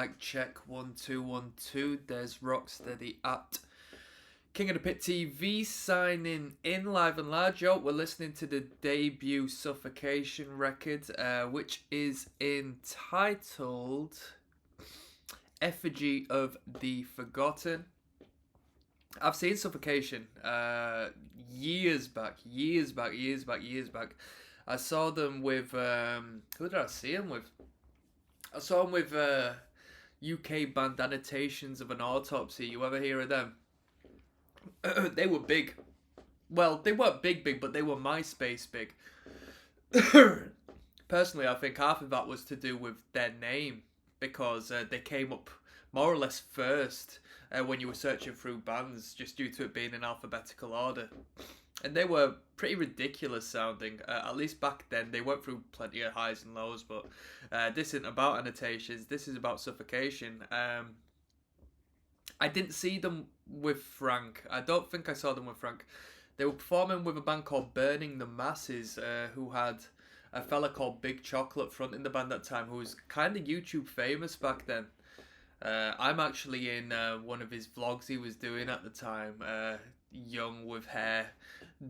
Like check 1 2 1 2. There's Rocksteady at King of the Pit TV signing in live and large. Yo, we're listening to the debut Suffocation record, which is entitled Effigy of the Forgotten. I've seen Suffocation years back. I saw them with who did I see them with? I saw them with UK band Annotations of an Autopsy. You ever hear of them? They were big. Well, they weren't big, but they were MySpace big. Personally, I think half of that was to do with their name, because they came up more or less first when you were searching through bands, just due to it being in alphabetical order. And they were pretty ridiculous sounding, at least back then. They went through plenty of highs and lows, but this isn't about Annotations, this is about Suffocation. I didn't see them with Frank. I don't think I saw them with Frank. They were performing with a band called Burning the Masses, who had a fella called Big Chocolate fronting the band at that time, who was kind of YouTube famous back then. I'm actually in one of his vlogs he was doing at the time, young with hair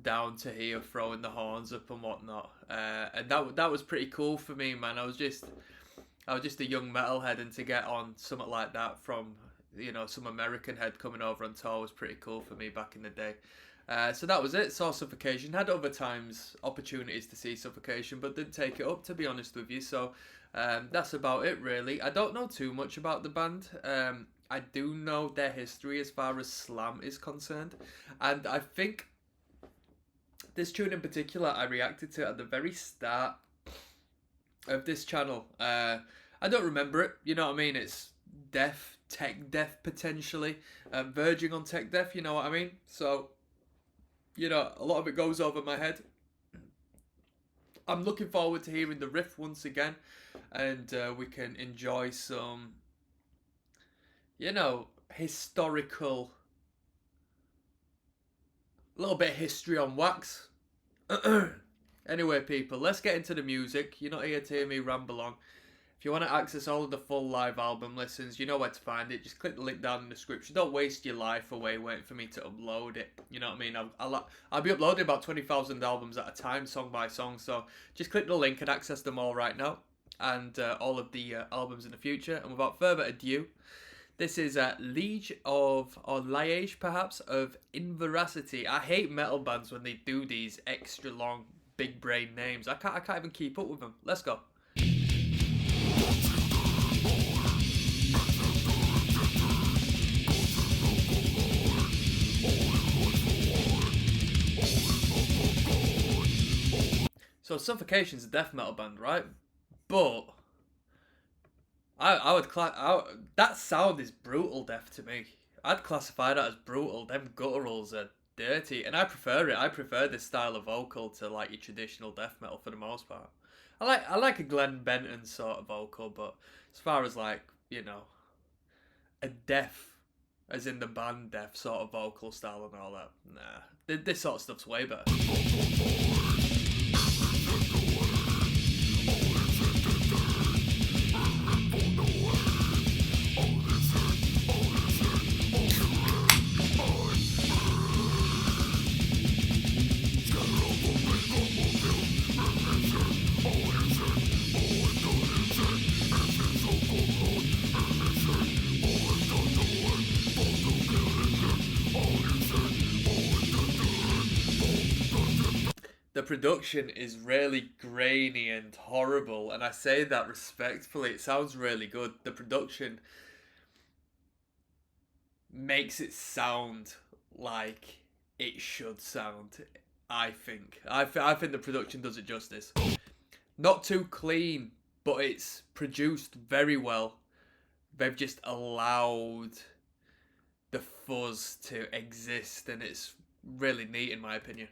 down to here, throwing the horns up and whatnot, and that was pretty cool for me, man. I was just a young metalhead, and to get on something like that from, you know, some American head coming over on tour was pretty cool for me back in the day. So that was it. Saw Suffocation. Had other times opportunities to see Suffocation, but didn't take it up, to be honest with you. So that's about it, really. I don't know too much about the band. I do know their history as far as slam is concerned, and I think this tune in particular I reacted to at the very start of this channel. I don't remember it, you know what I mean? It's death, tech death potentially, verging on tech death, you know what I mean? So, you know, a lot of it goes over my head. I'm looking forward to hearing the riff once again, and we can enjoy some, you know, historical, a little bit of history on wax. Anyway, people, let's get into the music. You're not here to hear me ramble on. If you want to access all of the full live album listens, you know where to find it. Just click the link down in the description. Don't waste your life away waiting for me to upload it. You know what I mean? I'll be uploading about 20,000 albums at a time, song by song. So just click the link and access them all right now, and all of the albums in the future. And without further ado, this is Liege or Liege perhaps, of Inveracity. I hate metal bands when they do these extra long, big brain names. I can't even keep up with them. Let's go. So Suffocation's a death metal band, right? But I would that sound is brutal death to me. I'd classify that as brutal. Them gutturals are dirty, and I prefer it. I prefer this style of vocal to like your traditional death metal for the most part. I like a Glenn Benton sort of vocal, but as far as like, you know, a death, as in the band death sort of vocal style and all that, nah. This sort of stuff's way better. The production is really grainy and horrible, and I say that respectfully. It sounds really good. The production makes it sound like it should sound, I think. I think the production does it justice. Not too clean, but it's produced very well. They've just allowed the fuzz to exist, and it's really neat in my opinion.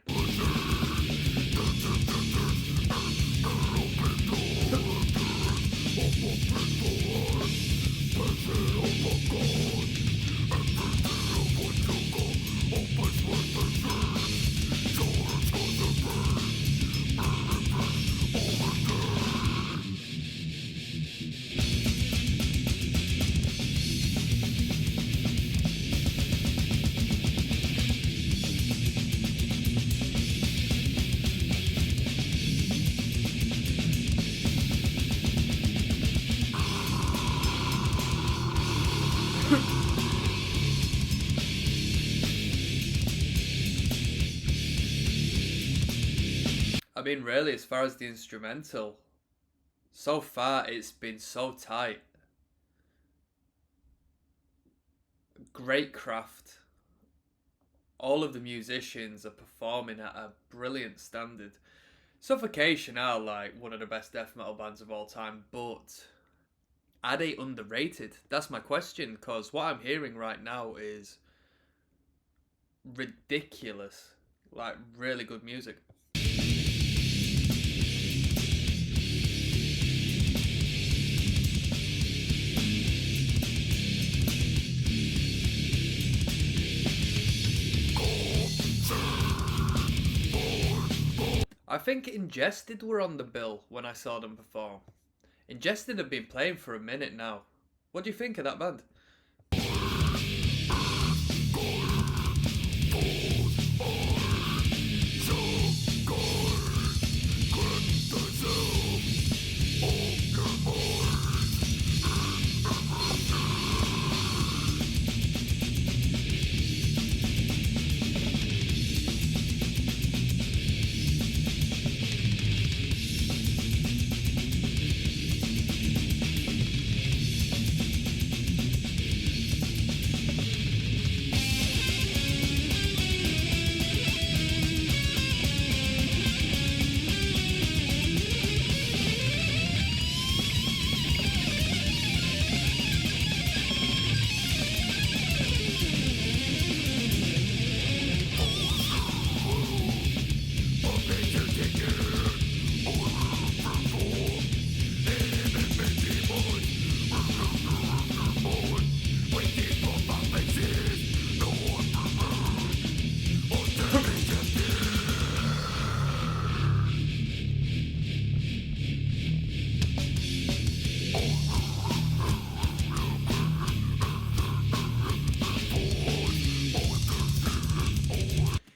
I mean, really, as far as the instrumental, so far it's been so tight. Great craft. All of the musicians are performing at a brilliant standard. Suffocation are like one of the best death metal bands of all time, but are they underrated? That's my question, because what I'm hearing right now is ridiculous. Like, really good music. I think Ingested were on the bill when I saw them perform. Ingested have been playing for a minute now. What do you think of that band?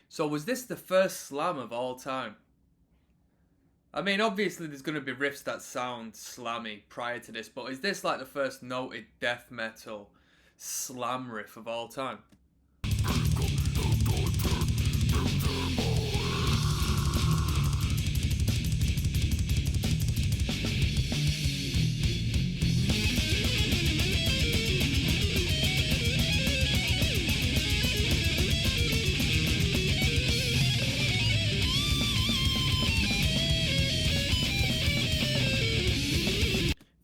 So was this the first slam of all time? I mean, obviously there's going to be riffs that sound slammy prior to this, but is this like the first noted death metal slam riff of all time?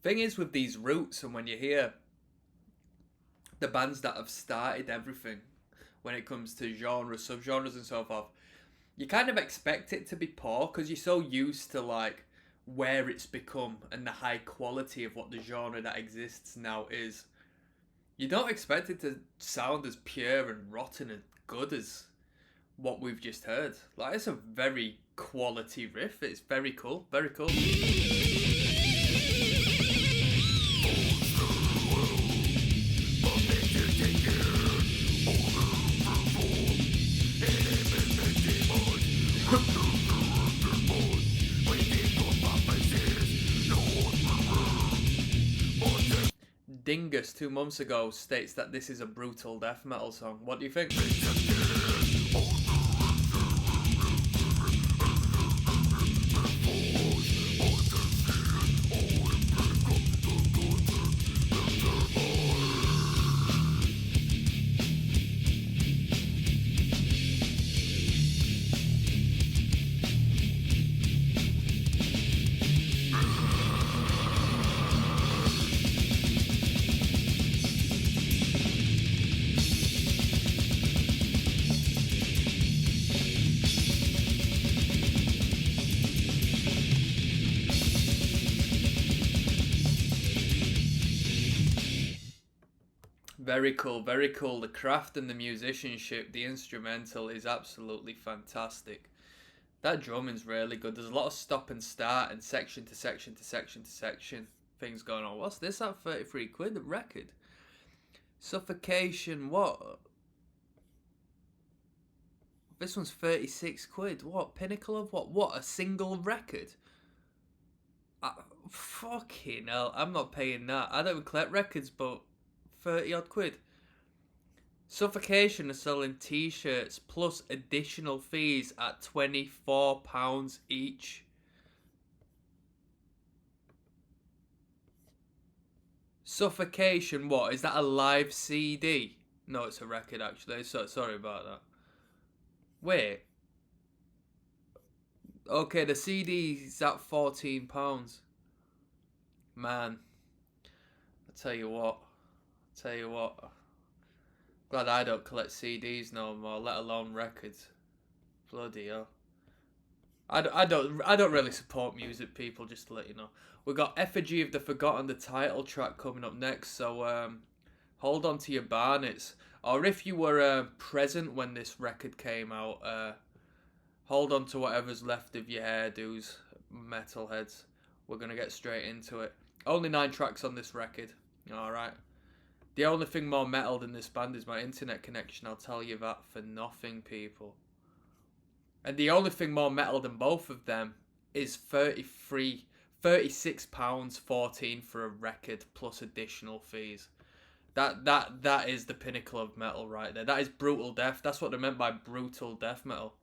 Thing is with these roots, and when you hear the bands that have started everything when it comes to genres, subgenres and so forth, you kind of expect it to be poor because you're so used to like where it's become and the high quality of what the genre that exists now is. You don't expect it to sound as pure and rotten and good as what we've just heard. Like, it's a very quality riff. It's very cool, very cool. Dingus 2 months ago states that this is a brutal death metal song. What do you think? Very cool, very cool. The craft and the musicianship, the instrumental is absolutely fantastic. That drumming's really good. There's a lot of stop and start and section to section to section to section things going on. What's this at 33 quid a record? Suffocation, what? This one's 36 quid. What? Pinnacle of what? What? A single record? Fucking hell, I'm not paying that. I don't collect records, but 30 odd quid. Suffocation are selling t-shirts plus additional fees at £24 each. Suffocation, what? Is that a live CD? No, it's a record actually. So sorry about that. Wait. Okay, the CD's at £14. Man, I tell you what. Glad I don't collect CDs no more, let alone records. Bloody hell. I don't really support music, people, just to let you know. We got Effigy of the Forgotten, the title track, coming up next, so hold on to your barnets. Or if you were present when this record came out, hold on to whatever's left of your hairdos, metalheads. We're going to get straight into it. Only 9 tracks on this record, alright. The only thing more metal than this band is my internet connection, I'll tell you that for nothing, people. And the only thing more metal than both of them is £36.14 for a record plus additional fees. That is the pinnacle of metal right there. That is brutal death. That's what they meant by brutal death metal.